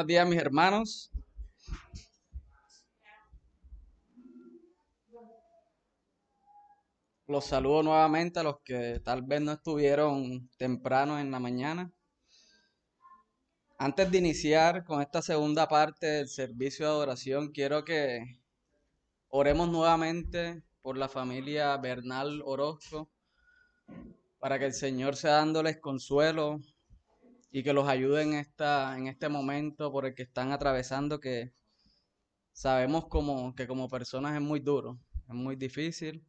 Buenos días, mis hermanos. Los saludo nuevamente a los que tal vez no estuvieron temprano en la mañana. Antes de iniciar con esta segunda parte del servicio de adoración, quiero que oremos nuevamente por la familia Bernal Orozco, para que el Señor sea dándoles consuelo y que los ayude en este momento por el que están atravesando, que sabemos que como personas es muy duro, es muy difícil.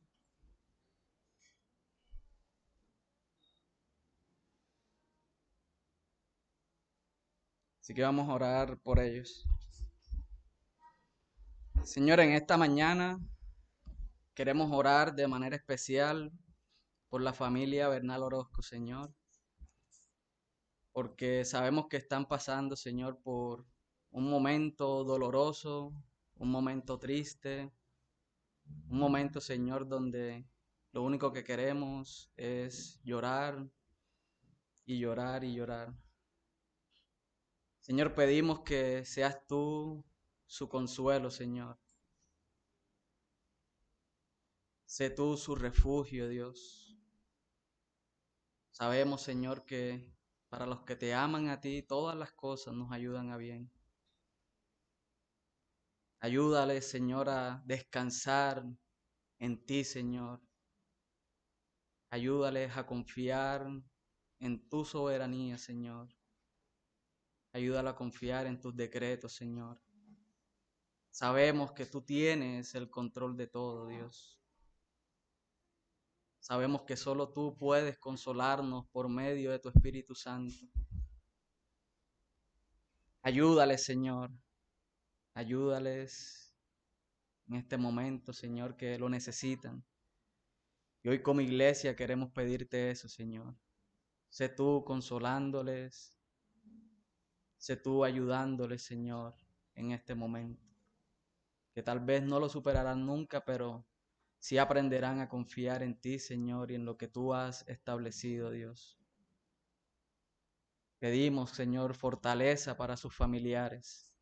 Así que vamos a orar por ellos. Señor, en esta mañana queremos orar de manera especial por la familia Bernal Orozco, Señor, porque sabemos que están pasando, Señor, por un momento doloroso, un momento triste, un momento, Señor, donde lo único que queremos es llorar y llorar y llorar. Señor, pedimos que seas tú su consuelo, Señor. Sé tú su refugio, Dios. Sabemos, Señor, que para los que te aman a ti, todas las cosas nos ayudan a bien. Ayúdales, Señor, a descansar en ti, Señor. Ayúdales a confiar en tu soberanía, Señor. Ayúdales a confiar en tus decretos, Señor. Sabemos que tú tienes el control de todo, Dios. Sabemos que solo tú puedes consolarnos por medio de tu Espíritu Santo. Ayúdales, Señor. Ayúdales en este momento, Señor, que lo necesitan. Y hoy como iglesia queremos pedirte eso, Señor. Sé tú consolándoles, sé tú ayudándoles, Señor, en este momento. Que tal vez no lo superarán nunca, pero sí aprenderán a confiar en ti, Señor, y en lo que tú has establecido, Dios. Pedimos, Señor, fortaleza para sus familiares.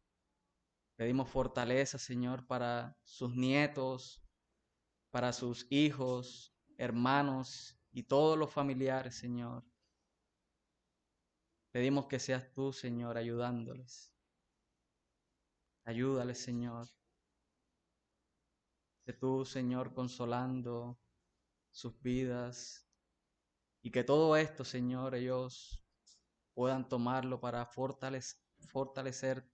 Pedimos fortaleza, Señor, para sus nietos, para sus hijos, hermanos y todos los familiares, Señor. Pedimos que seas tú, Señor, ayudándoles. Ayúdales, Señor. Sé tú, Señor, consolando sus vidas. Y que todo esto, Señor, ellos puedan tomarlo para fortalecer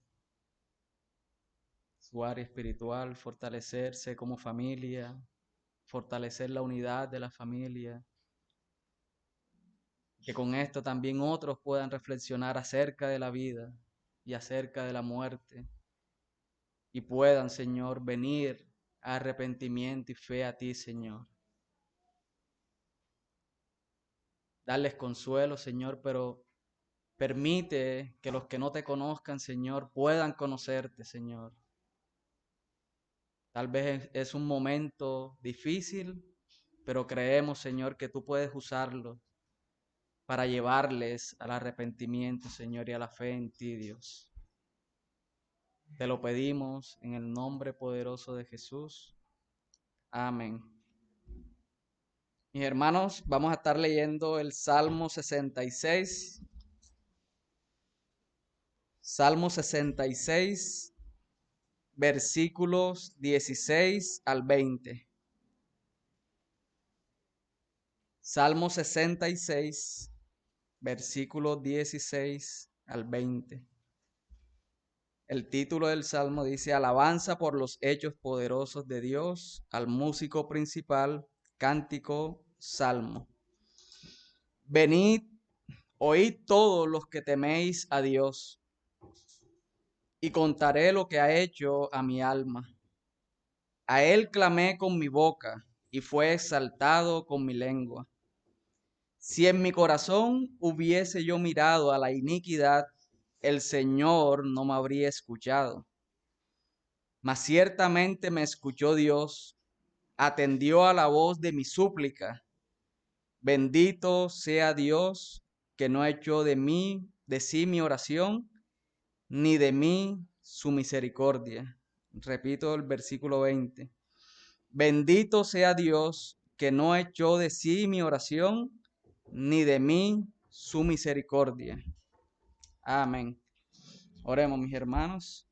su área espiritual, fortalecerse como familia, fortalecer la unidad de la familia. Que con esto también otros puedan reflexionar acerca de la vida y acerca de la muerte. Y puedan, Señor, venir a arrepentimiento y fe a ti, Señor. Darles consuelo, Señor, pero permite que los que no te conozcan, Señor, puedan conocerte, Señor. Tal vez es un momento difícil, pero creemos, Señor, que tú puedes usarlo para llevarles al arrepentimiento, Señor, y a la fe en ti, Dios. Te lo pedimos en el nombre poderoso de Jesús. Amén. Mis hermanos, vamos a estar leyendo el Salmo 66. Salmo 66, versículos 16 al 20. Salmo 66, versículos 16 al 20. El título del salmo dice: Alabanza por los hechos poderosos de Dios, al músico principal, cántico, salmo. Venid, oíd todos los que teméis a Dios, y contaré lo que ha hecho a mi alma. A él clamé con mi boca, y fue exaltado con mi lengua. Si en mi corazón hubiese yo mirado a la iniquidad, el Señor no me habría escuchado. Mas ciertamente me escuchó Dios, atendió a la voz de mi súplica. Bendito sea Dios, que no echó de sí mi oración, ni de mí su misericordia. Repito el versículo 20. Bendito sea Dios que no echó de sí mi oración, ni de mí su misericordia. Amén. Oremos, mis hermanos.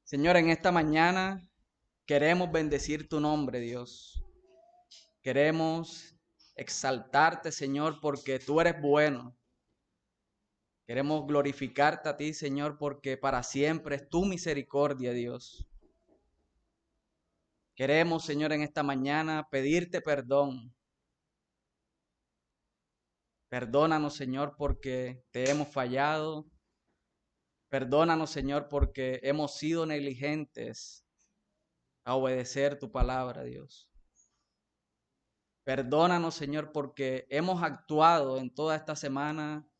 Señor, en esta mañana queremos bendecir tu nombre, Dios. Queremos exaltarte, Señor, porque tú eres bueno. Queremos glorificarte a ti, Señor, porque para siempre es tu misericordia, Dios. Queremos, Señor, en esta mañana pedirte perdón. Perdónanos, Señor, porque te hemos fallado. Perdónanos, Señor, porque hemos sido negligentes a obedecer tu palabra, Dios. Perdónanos, Señor, porque hemos actuado en toda esta semana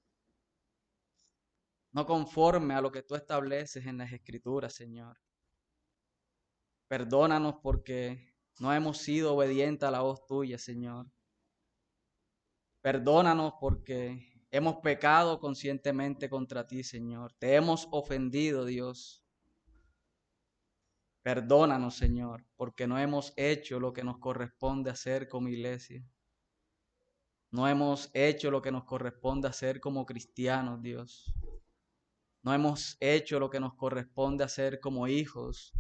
no conforme a lo que tú estableces en las Escrituras, Señor. Perdónanos porque no hemos sido obedientes a la voz tuya, Señor. Perdónanos porque hemos pecado conscientemente contra ti, Señor. Te hemos ofendido, Dios. Perdónanos, Señor, porque no hemos hecho lo que nos corresponde hacer como iglesia. No hemos hecho lo que nos corresponde hacer como cristianos, Dios. No hemos hecho lo que nos corresponde hacer como hijos.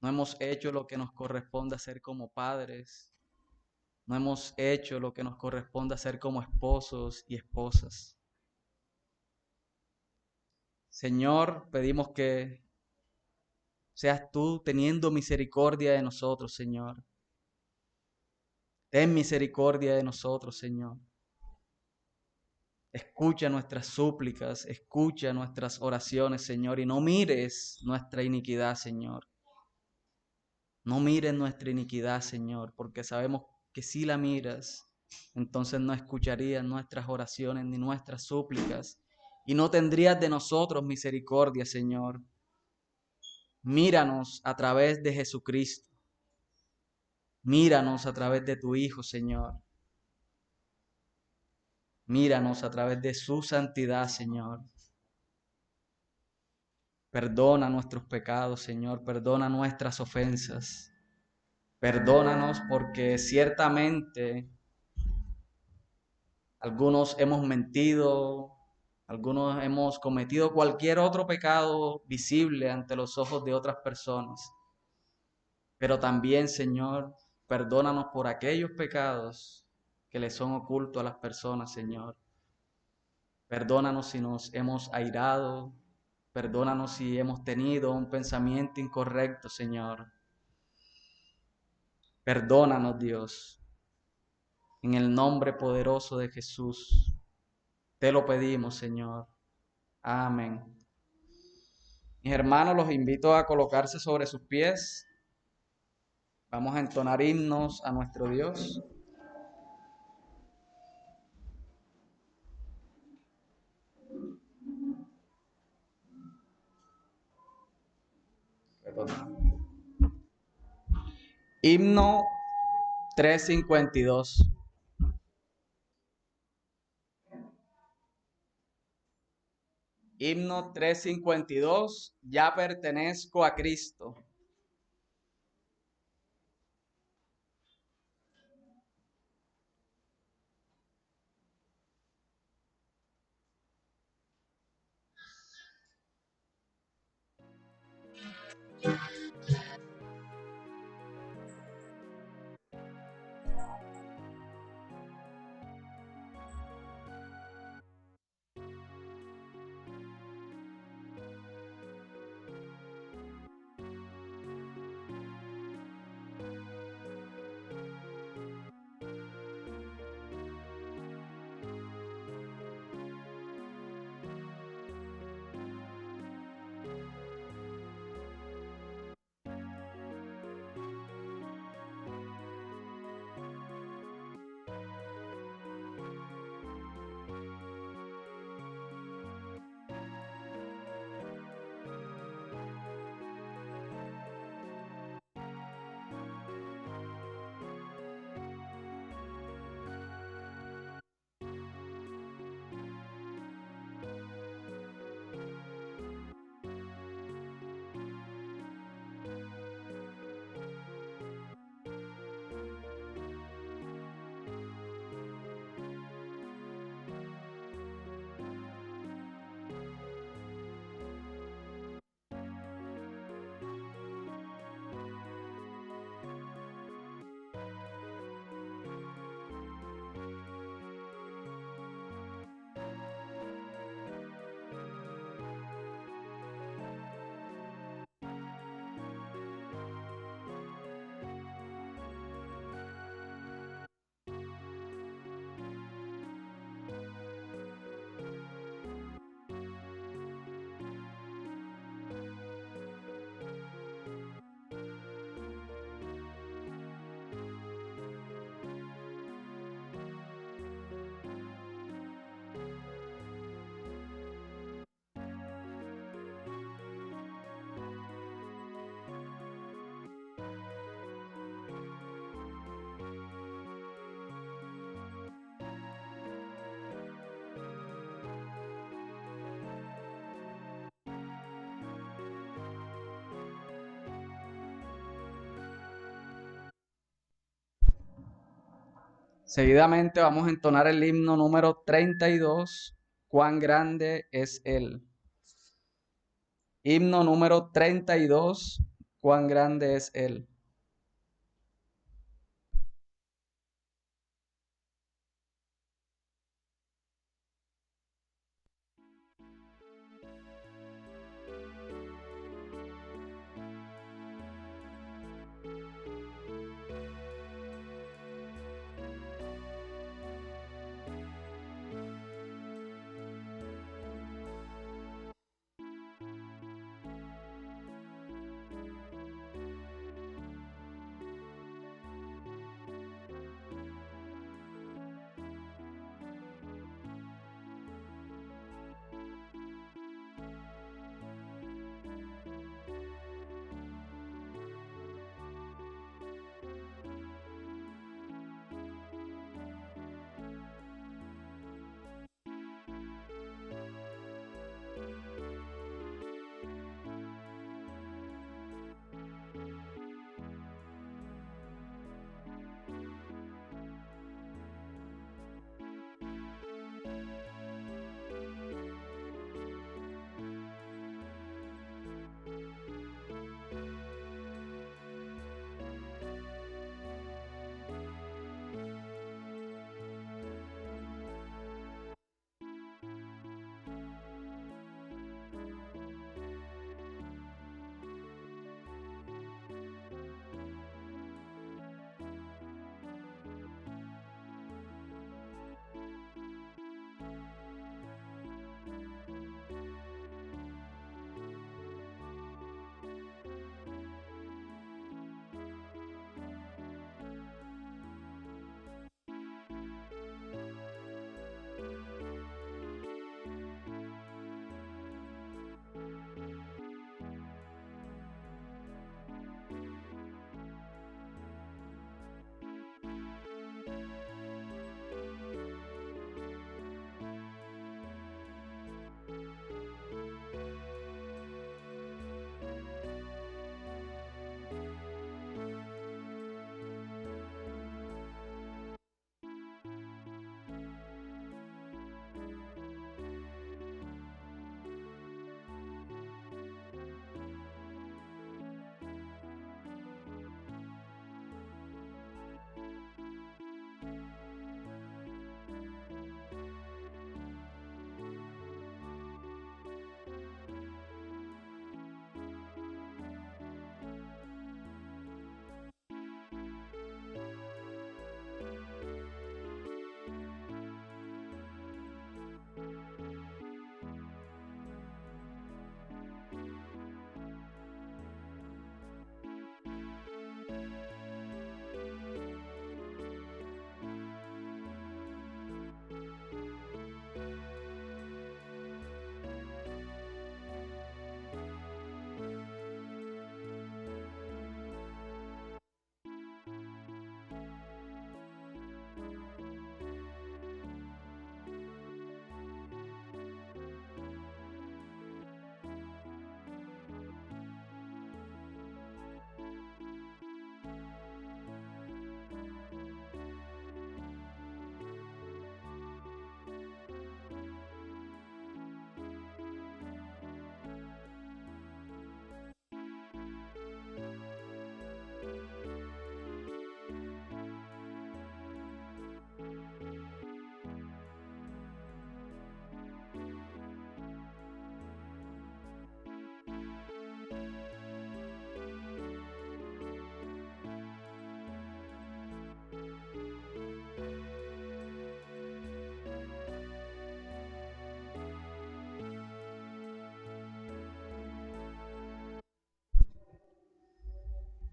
No hemos hecho lo que nos corresponde hacer como padres. No hemos hecho lo que nos corresponde hacer como esposos y esposas. Señor, pedimos que seas tú teniendo misericordia de nosotros, Señor. Ten misericordia de nosotros, Señor. Escucha nuestras súplicas, escucha nuestras oraciones, Señor, y no mires nuestra iniquidad, Señor. No mires nuestra iniquidad, Señor, porque sabemos que si la miras, entonces no escucharías nuestras oraciones ni nuestras súplicas, y no tendrías de nosotros misericordia, Señor. Míranos a través de Jesucristo. Míranos a través de tu Hijo, Señor. Míranos a través de su santidad, Señor. Perdona nuestros pecados, Señor. Perdona nuestras ofensas. Perdónanos porque ciertamente algunos hemos mentido, algunos hemos cometido cualquier otro pecado visible ante los ojos de otras personas. Pero también, Señor, perdónanos por aquellos pecados que le son ocultos a las personas, Señor. Perdónanos si nos hemos airado. Perdónanos si hemos tenido un pensamiento incorrecto, Señor. Perdónanos, Dios. En el nombre poderoso de Jesús, te lo pedimos, Señor. Amén. Mis hermanos, los invito a colocarse sobre sus pies. Vamos a entonar himnos a nuestro Dios. Himno 352. Himno 352. Ya pertenezco a Cristo. Seguidamente vamos a entonar el himno número 32, cuán grande es Él. Himno número 32, cuán grande es Él.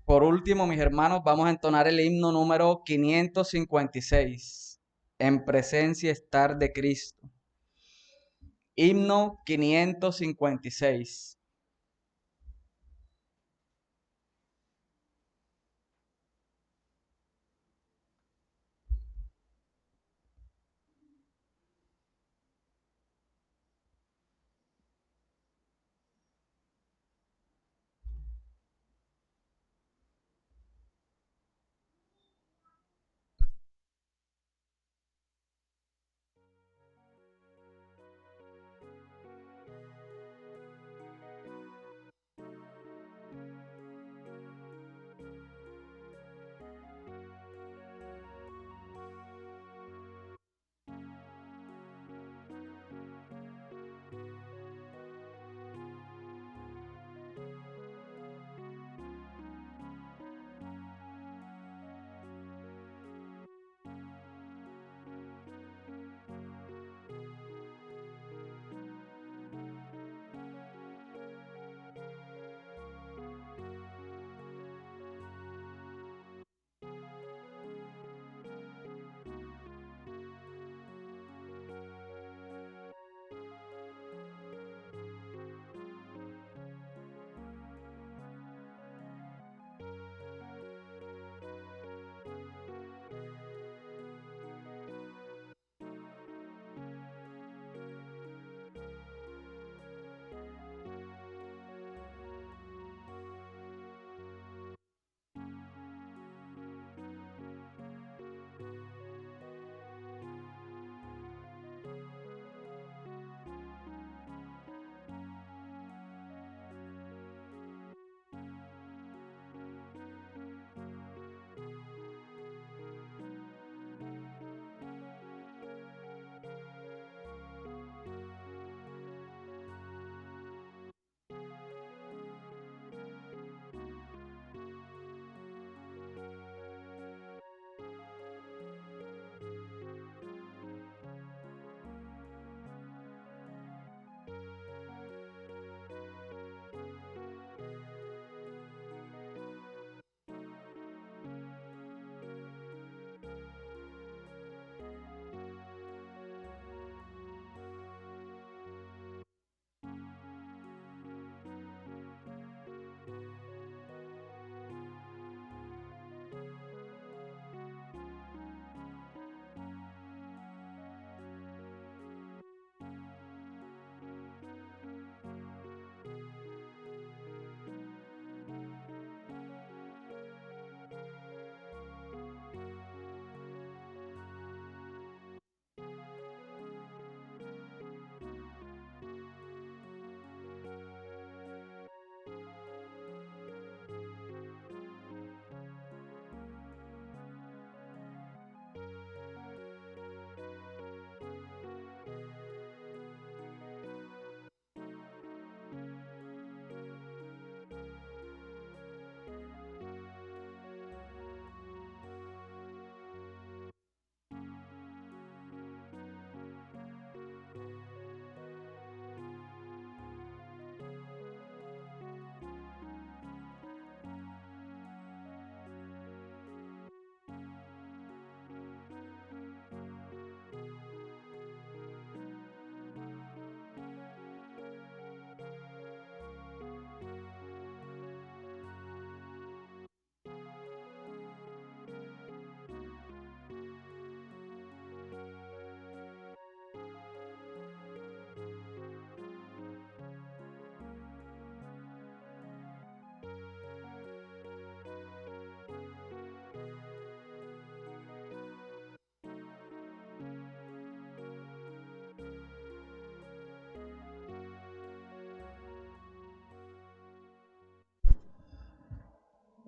Por último, mis hermanos, vamos a entonar el himno número 556, en presencia estar de Cristo. Himno 556.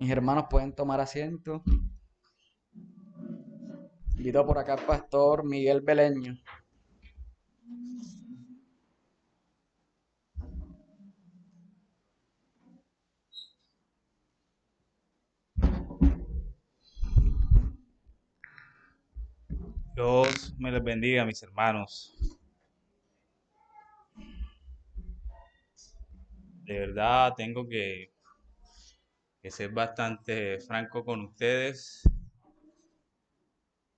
Mis hermanos pueden tomar asiento. Invito por acá al pastor Miguel Beleño. Dios me les bendiga, mis hermanos. De verdad tengo que ser bastante franco con ustedes.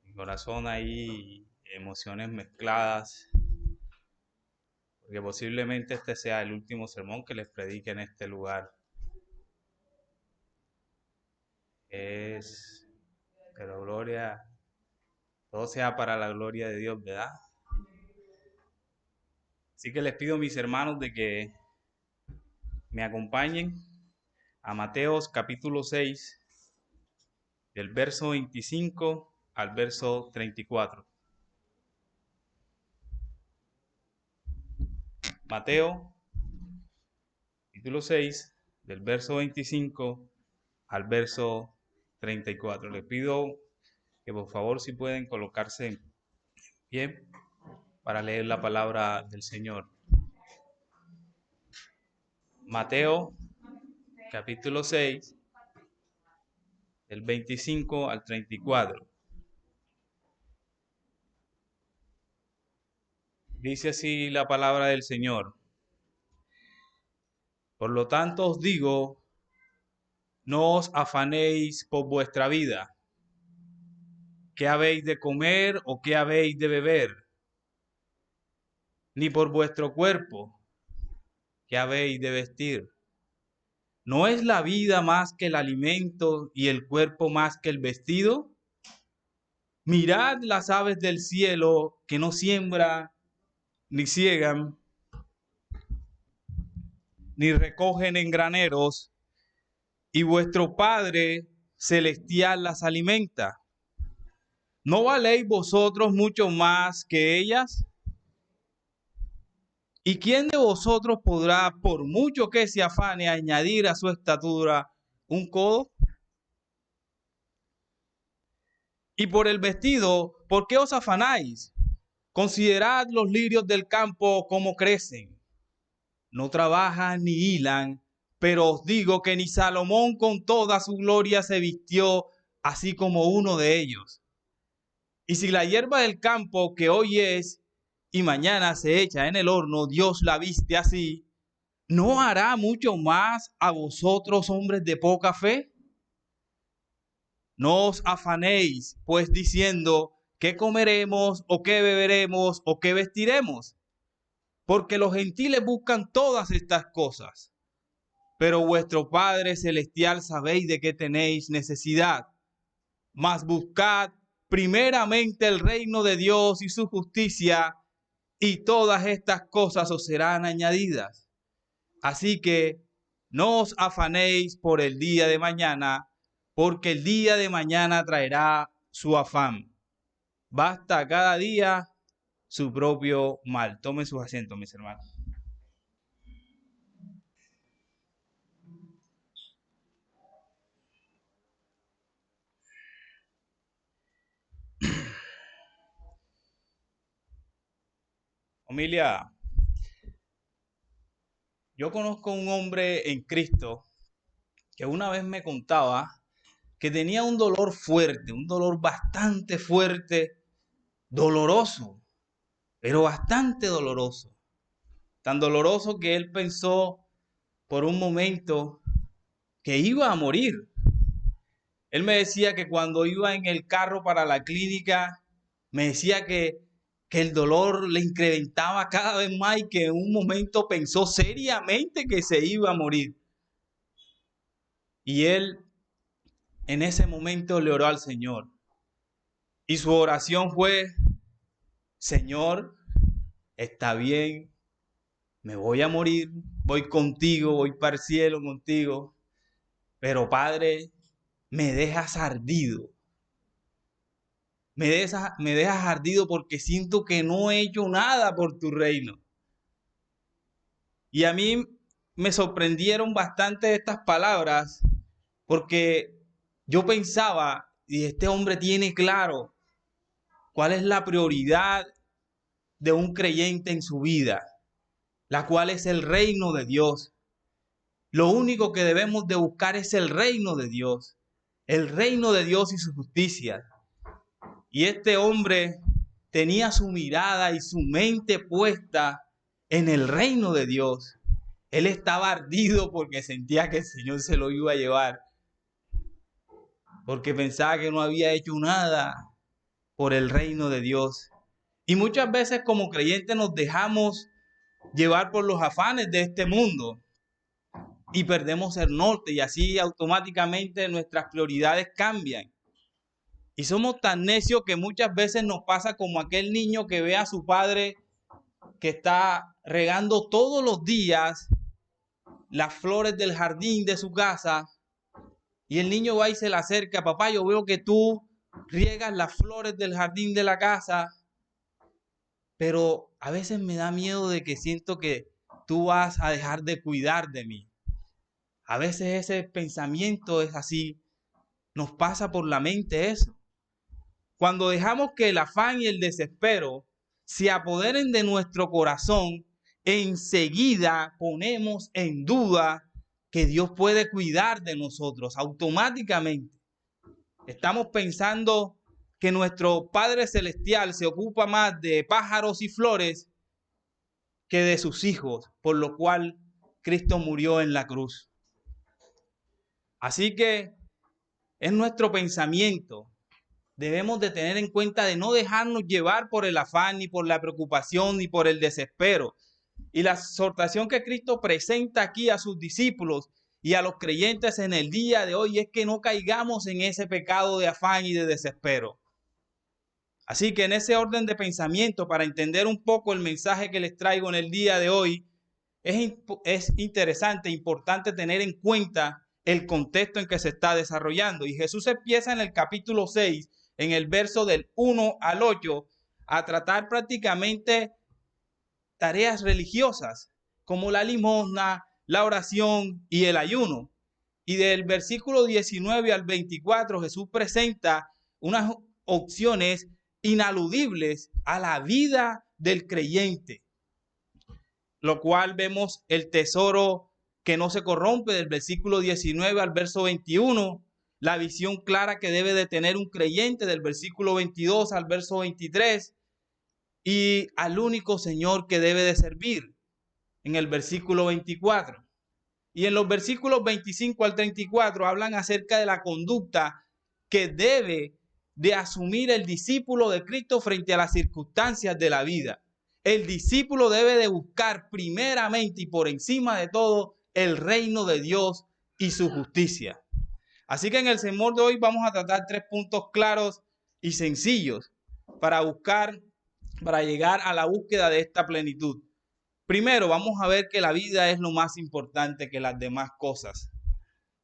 Mi corazón ahí, emociones mezcladas, porque posiblemente este sea el último sermón que les predique en este lugar. Pero gloria, todo sea para la gloria de Dios, ¿verdad? Así que les pido, mis hermanos, de que me acompañen a Mateos capítulo 6, del verso 25 al verso 34. Mateo capítulo 6, del verso 25 al verso 34. Les pido que por favor, si pueden colocarse bien para leer la palabra del Señor. Mateo capítulo 6, del 25 al 34. Dice así la palabra del Señor. Por lo tanto os digo, no os afanéis por vuestra vida, qué habéis de comer o qué habéis de beber, ni por vuestro cuerpo, qué habéis de vestir. ¿No es la vida más que el alimento y el cuerpo más que el vestido? Mirad las aves del cielo, que no siembran, ni ciegan, ni recogen en graneros, y vuestro Padre celestial las alimenta. ¿No valéis vosotros mucho más que ellas? ¿Y quién de vosotros podrá, por mucho que se afane, añadir a su estatura un codo? Y por el vestido, ¿por qué os afanáis? Considerad los lirios del campo como crecen. No trabajan ni hilan, pero os digo que ni Salomón con toda su gloria se vistió así como uno de ellos. Y si la hierba del campo que hoy es y mañana se echa en el horno, Dios la viste así, ¿no hará mucho más a vosotros, hombres de poca fe? No os afanéis, pues diciendo, ¿qué comeremos o qué beberemos o qué vestiremos? Porque los gentiles buscan todas estas cosas. Pero vuestro Padre Celestial sabéis de qué tenéis necesidad. Mas buscad primeramente el reino de Dios y su justicia, y todas estas cosas os serán añadidas. Así que no os afanéis por el día de mañana, porque el día de mañana traerá su afán. Basta cada día su propio mal. Tomen sus asientos, mis hermanos. Familia, yo conozco un hombre en Cristo que una vez me contaba que tenía un dolor fuerte, un dolor bastante fuerte, doloroso, pero bastante doloroso. Tan doloroso que él pensó por un momento que iba a morir. Él me decía que cuando iba en el carro para la clínica, me decía que el dolor le incrementaba cada vez más y que en un momento pensó seriamente que se iba a morir. Y él en ese momento le oró al Señor. Y su oración fue, Señor, está bien, me voy a morir, voy contigo, voy para el cielo contigo, pero Padre, me dejas ardido. Me dejas ardido porque siento que no he hecho nada por tu reino. Y a mí me sorprendieron bastante estas palabras porque yo pensaba, y este hombre tiene claro cuál es la prioridad de un creyente en su vida, la cual es el reino de Dios. Lo único que debemos de buscar es el reino de Dios y su justicia. Y este hombre tenía su mirada y su mente puesta en el reino de Dios. Él estaba ardido porque sentía que el Señor se lo iba a llevar, porque pensaba que no había hecho nada por el reino de Dios. Y muchas veces como creyentes nos dejamos llevar por los afanes de este mundo y perdemos el norte, y así automáticamente nuestras prioridades cambian. Y somos tan necios que muchas veces nos pasa como aquel niño que ve a su padre que está regando todos los días las flores del jardín de su casa, y el niño va y se le acerca: papá, yo veo que tú riegas las flores del jardín de la casa, pero a veces me da miedo de que siento que tú vas a dejar de cuidar de mí. A veces ese pensamiento es así, nos pasa por la mente eso. Cuando dejamos que el afán y el desespero se apoderen de nuestro corazón, enseguida ponemos en duda que Dios puede cuidar de nosotros automáticamente. Estamos pensando que nuestro Padre Celestial se ocupa más de pájaros y flores que de sus hijos, por lo cual Cristo murió en la cruz. Así que es nuestro pensamiento. Debemos de tener en cuenta de no dejarnos llevar por el afán, ni por la preocupación, ni por el desespero. Y la exhortación que Cristo presenta aquí a sus discípulos y a los creyentes en el día de hoy es que no caigamos en ese pecado de afán y de desespero. Así que en ese orden de pensamiento, para entender un poco el mensaje que les traigo en el día de hoy, es interesante, importante tener en cuenta el contexto en que se está desarrollando. Y Jesús empieza en el capítulo 6, en el verso del 1 al 8, a tratar prácticamente tareas religiosas como la limosna, la oración y el ayuno. Y del versículo 19 al 24, Jesús presenta unas opciones inaludibles a la vida del creyente, lo cual vemos el tesoro que no se corrompe del versículo 19 al verso 21, la visión clara que debe de tener un creyente del versículo 22 al verso 23, y al único Señor que debe de servir en el versículo 24. Y en los versículos 25 al 34 hablan acerca de la conducta que debe de asumir el discípulo de Cristo frente a las circunstancias de la vida. El discípulo debe de buscar primeramente y por encima de todo el reino de Dios y su justicia. Así que en el sermón de hoy vamos a tratar 3 puntos claros y sencillos para llegar a la búsqueda de esta plenitud. Primero, vamos a ver que la vida es lo más importante que las demás cosas.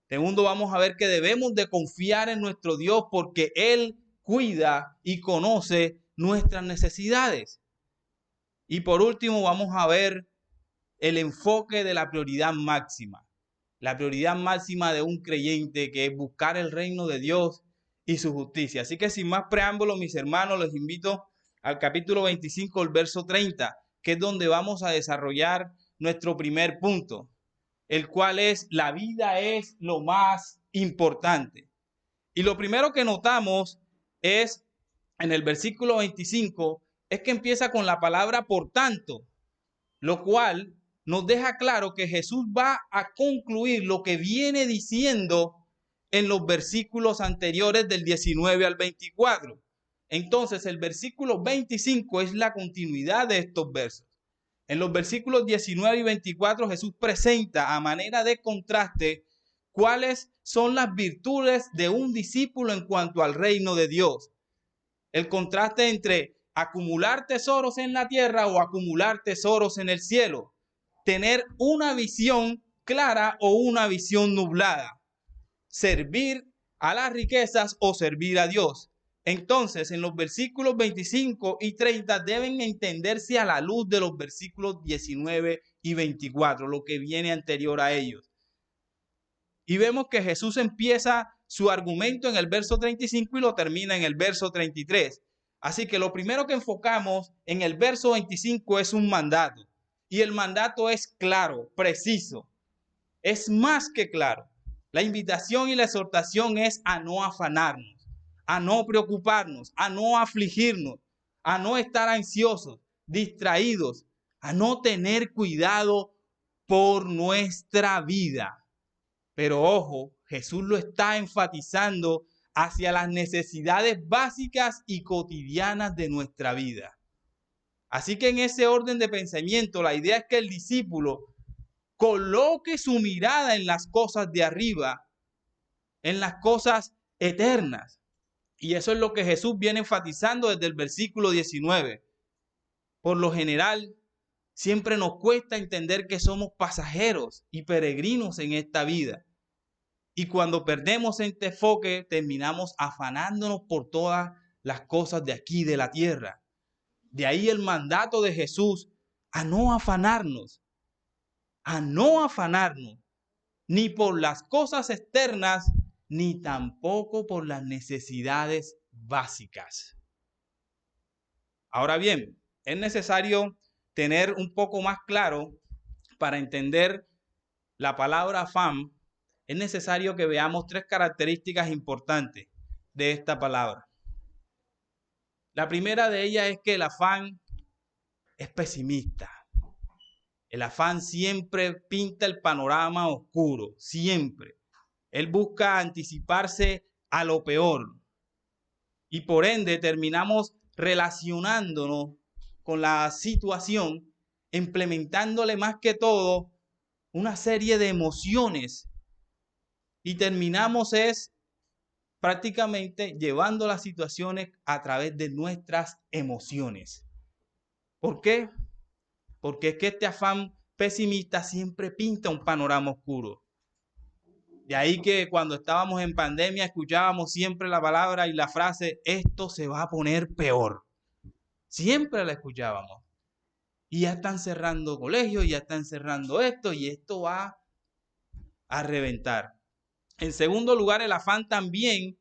Segundo, vamos a ver que debemos de confiar en nuestro Dios porque Él cuida y conoce nuestras necesidades. Y por último, vamos a ver el enfoque de la prioridad máxima. La prioridad máxima de un creyente, que es buscar el reino de Dios y su justicia. Así que sin más preámbulos, mis hermanos, les invito al capítulo 25, el verso 30, que es donde vamos a desarrollar nuestro primer punto, el cual es: la vida es lo más importante. Y lo primero que notamos es en el versículo 25, es que empieza con la palabra por tanto, lo cual nos deja claro que Jesús va a concluir lo que viene diciendo en los versículos anteriores del 19 al 24. Entonces el versículo 25 es la continuidad de estos versos. En los versículos 19 y 24 Jesús presenta a manera de contraste cuáles son las virtudes de un discípulo en cuanto al reino de Dios. El contraste entre acumular tesoros en la tierra o acumular tesoros en el cielo. Tener una visión clara o una visión nublada. Servir a las riquezas o servir a Dios. Entonces, en los versículos 25 y 30 deben entenderse a la luz de los versículos 19 y 24, lo que viene anterior a ellos. Y vemos que Jesús empieza su argumento en el verso 35 y lo termina en el verso 33. Así que lo primero que enfocamos en el verso 25 es un mandato. Y el mandato es claro, preciso. Es más que claro. La invitación y la exhortación es a no afanarnos, a no preocuparnos, a no afligirnos, a no estar ansiosos, distraídos, a no tener cuidado por nuestra vida. Pero ojo, Jesús lo está enfatizando hacia las necesidades básicas y cotidianas de nuestra vida. Así que en ese orden de pensamiento, la idea es que el discípulo coloque su mirada en las cosas de arriba, en las cosas eternas. Y eso es lo que Jesús viene enfatizando desde el versículo 19. Por lo general, siempre nos cuesta entender que somos pasajeros y peregrinos en esta vida. Y cuando perdemos este enfoque, terminamos afanándonos por todas las cosas de aquí, de la tierra. De ahí el mandato de Jesús a no afanarnos, ni por las cosas externas, ni tampoco por las necesidades básicas. Ahora bien, es necesario tener un poco más claro para entender la palabra afán. Es necesario que veamos tres características importantes de esta palabra. La primera de ellas es que el afán es pesimista. El afán siempre pinta el panorama oscuro, siempre. Él busca anticiparse a lo peor. Y por ende terminamos relacionándonos con la situación, implementándole más que todo una serie de emociones. Y terminamos prácticamente llevando las situaciones a través de nuestras emociones. ¿Por qué? Porque es que este afán pesimista siempre pinta un panorama oscuro. De ahí que cuando estábamos en pandemia escuchábamos siempre la palabra y la frase, esto se va a poner peor. Siempre la escuchábamos. Y ya están cerrando colegios, ya están cerrando esto y esto va a reventar. En segundo lugar, el afán también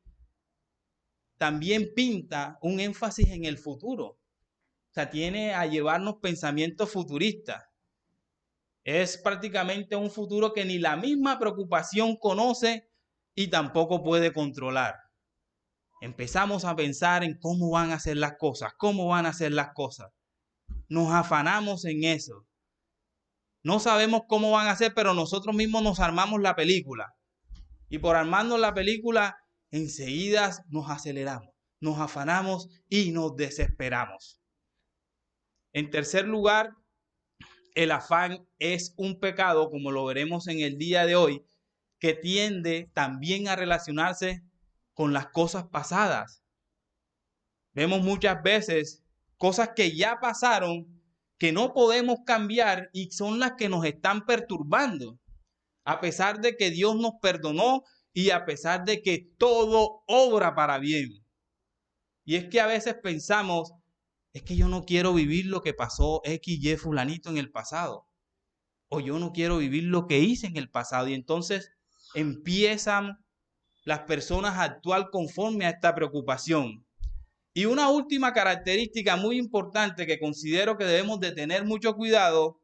pinta un énfasis en el futuro. O sea, tiene a llevarnos pensamientos futuristas. Es prácticamente un futuro que ni la misma preocupación conoce y tampoco puede controlar. Empezamos a pensar en cómo van a ser las cosas, Nos afanamos en eso. No sabemos cómo van a ser, pero nosotros mismos nos armamos la película. Y por armarnos la película, enseguida nos aceleramos, nos afanamos y nos desesperamos. En tercer lugar, el afán es un pecado, como lo veremos en el día de hoy, que tiende también a relacionarse con las cosas pasadas. Vemos muchas veces cosas que ya pasaron, que no podemos cambiar y son las que nos están perturbando. A pesar de que Dios nos perdonó y a pesar de que todo obra para bien. Y es que a veces pensamos, es que yo no quiero vivir lo que pasó X, Y, fulanito en el pasado. O yo no quiero vivir lo que hice en el pasado. Y entonces empiezan las personas a actuar conforme a esta preocupación. Y una última característica muy importante que considero que debemos de tener mucho cuidado,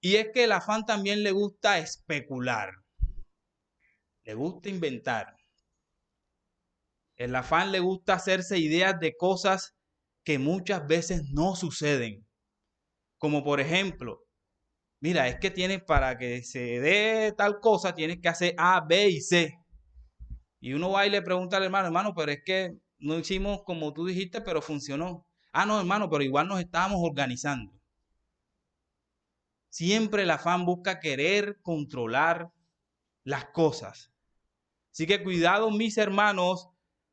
y es que el afán también le gusta especular. Le gusta inventar. El afán le gusta hacerse ideas de cosas que muchas veces no suceden. Como por ejemplo, mira, es que tienes para que se dé tal cosa, tienes que hacer A, B y C. Y uno va y le pregunta al hermano, pero es que no hicimos como tú dijiste, pero funcionó. Ah, no, hermano, pero igual nos estábamos organizando. Siempre el afán busca querer controlar las cosas. Así que cuidado, mis hermanos,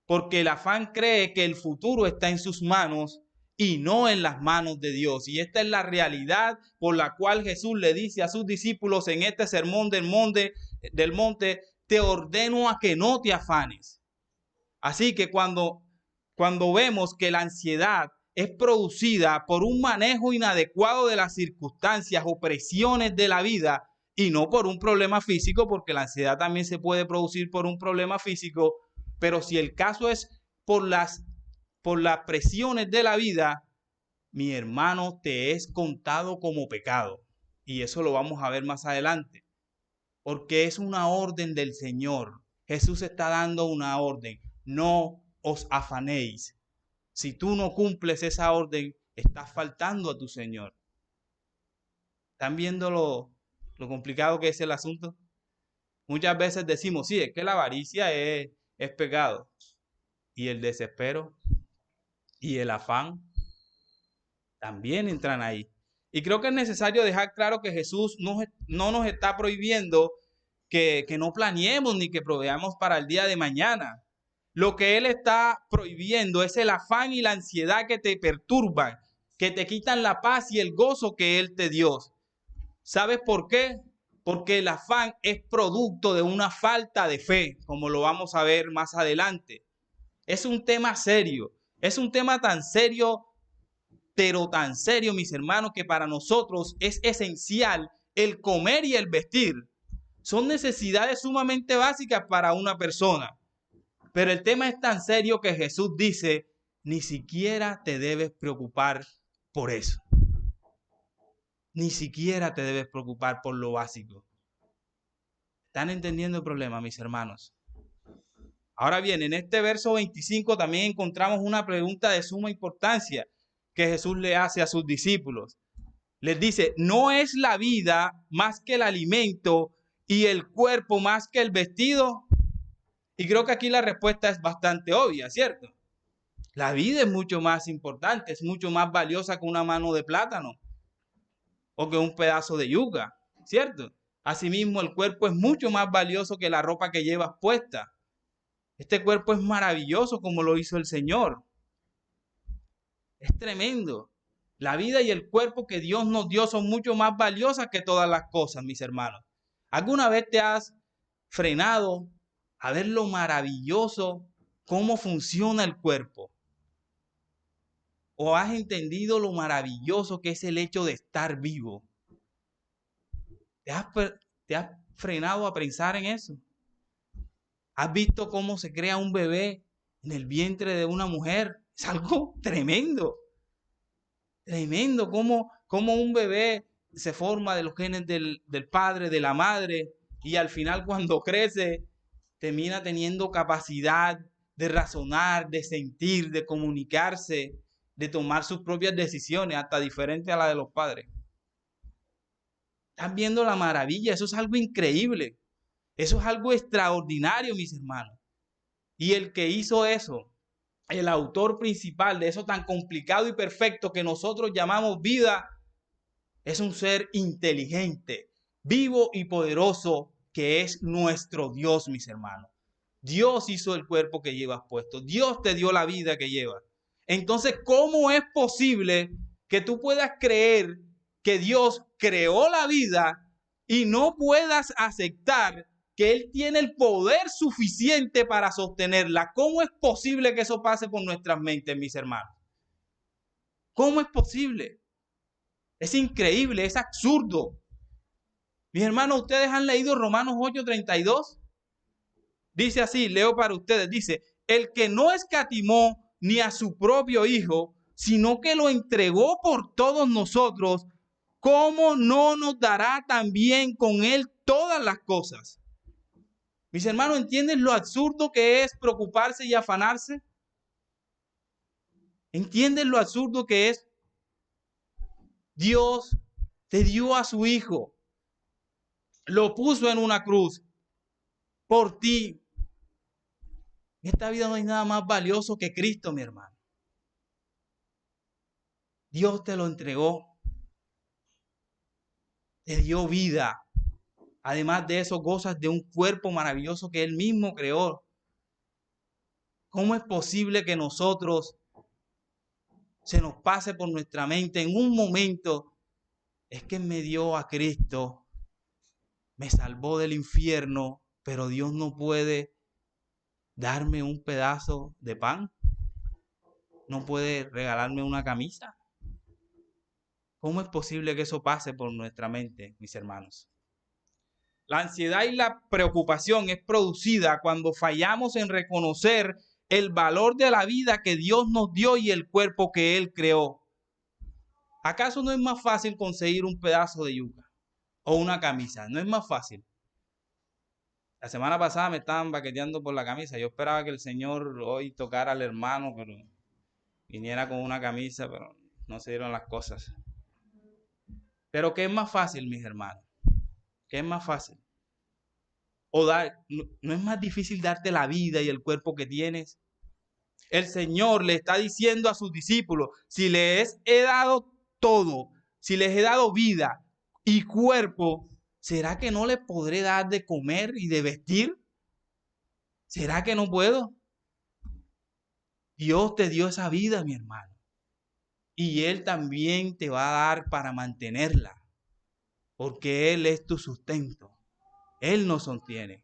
porque el afán cree que el futuro está en sus manos y no en las manos de Dios. Y esta es la realidad por la cual Jesús le dice a sus discípulos en este sermón del monte, te ordeno a que no te afanes. Así que cuando vemos que la ansiedad es producida por un manejo inadecuado de las circunstancias o presiones de la vida, y no por un problema físico, porque la ansiedad también se puede producir por un problema físico, pero si el caso es por las presiones de la vida, mi hermano, te es contado como pecado. Y eso lo vamos a ver más adelante, porque es una orden del Señor. Jesús está dando una orden. No os afanéis. Si tú no cumples esa orden, estás faltando a tu Señor. ¿Están viendo lo complicado que es el asunto? Muchas veces decimos, sí, es que la avaricia es pecado. Y el desespero y el afán también entran ahí. Y creo que es necesario dejar claro que Jesús no nos está prohibiendo que no planeemos ni que proveamos para el día de mañana. Lo que Él está prohibiendo es el afán y la ansiedad que te perturban, que te quitan la paz y el gozo que Él te dio. ¿Sabes por qué? Porque el afán es producto de una falta de fe, como lo vamos a ver más adelante. Es un tema serio, es un tema tan serio, pero tan serio, mis hermanos, que para nosotros es esencial el comer y el vestir. Son necesidades sumamente básicas para una persona. Pero el tema es tan serio que Jesús dice, ni siquiera te debes preocupar por eso. Ni siquiera te debes preocupar por lo básico. ¿Están entendiendo el problema, mis hermanos? Ahora bien, en este verso 25 también encontramos una pregunta de suma importancia que Jesús le hace a sus discípulos. Les dice, ¿no es la vida más que el alimento y el cuerpo más que el vestido? Y creo que aquí la respuesta es bastante obvia, ¿cierto? La vida es mucho más importante, es mucho más valiosa que una mano de plátano o que un pedazo de yuca, ¿cierto? Asimismo, el cuerpo es mucho más valioso que la ropa que llevas puesta. Este cuerpo es maravilloso como lo hizo el Señor. Es tremendo. La vida y el cuerpo que Dios nos dio son mucho más valiosas que todas las cosas, mis hermanos. ¿Alguna vez te has frenado a ver lo maravilloso, cómo funciona el cuerpo? ¿O has entendido lo maravilloso que es el hecho de estar vivo? ¿Te has frenado a pensar en eso? ¿Has visto cómo se crea un bebé en el vientre de una mujer? Es algo tremendo. Tremendo cómo un bebé se forma de los genes del padre, de la madre, y al final cuando crece termina teniendo capacidad de razonar, de sentir, de comunicarse, de tomar sus propias decisiones, hasta diferente a la de los padres. Están viendo la maravilla, eso es algo increíble, eso es algo extraordinario, mis hermanos. Y el que hizo eso, el autor principal de eso tan complicado y perfecto que nosotros llamamos vida, es un ser inteligente, vivo y poderoso, que es nuestro Dios, mis hermanos. Dios hizo el cuerpo que llevas puesto. Dios te dio la vida que llevas. Entonces, ¿cómo es posible que tú puedas creer que Dios creó la vida y no puedas aceptar que Él tiene el poder suficiente para sostenerla? ¿Cómo es posible que eso pase por nuestras mentes, mis hermanos? ¿Cómo es posible? Es increíble, es absurdo. Mis hermanos, ¿ustedes han leído Romanos 8:32? Dice así, leo para ustedes, dice, el que no escatimó ni a su propio hijo, sino que lo entregó por todos nosotros, ¿cómo no nos dará también con él todas las cosas? Mis hermanos, ¿entienden lo absurdo que es preocuparse y afanarse? ¿Entienden lo absurdo que es? Dios te dio a su hijo, lo puso en una cruz por ti. En esta vida no hay nada más valioso que Cristo, mi hermano. Dios te lo entregó, te dio vida. Además de eso, gozas de un cuerpo maravilloso que Él mismo creó. ¿Cómo es posible que nosotros se nos pase por nuestra mente en un momento? Es que me dio a Cristo, me salvó del infierno, pero Dios no puede darme un pedazo de pan, no puede regalarme una camisa. ¿Cómo es posible que eso pase por nuestra mente, mis hermanos? La ansiedad y la preocupación es producida cuando fallamos en reconocer el valor de la vida que Dios nos dio y el cuerpo que Él creó. ¿Acaso no es más fácil conseguir un pedazo de yuca o una camisa? No es más fácil. La semana pasada me estaban baqueteando por la camisa. Yo esperaba que el Señor hoy tocara al hermano, pero viniera con una camisa, pero no se dieron las cosas. Pero ¿qué es más fácil, mis hermanos? ¿Qué es más fácil? ¿No es más difícil darte la vida y el cuerpo que tienes? El Señor le está diciendo a sus discípulos, si les he dado todo, si les he dado vida y cuerpo, ¿será que no les podré dar de comer y de vestir? ¿Será que no puedo? Dios te dio esa vida, mi hermano, y Él también te va a dar para mantenerla, porque Él es tu sustento. Él nos sostiene.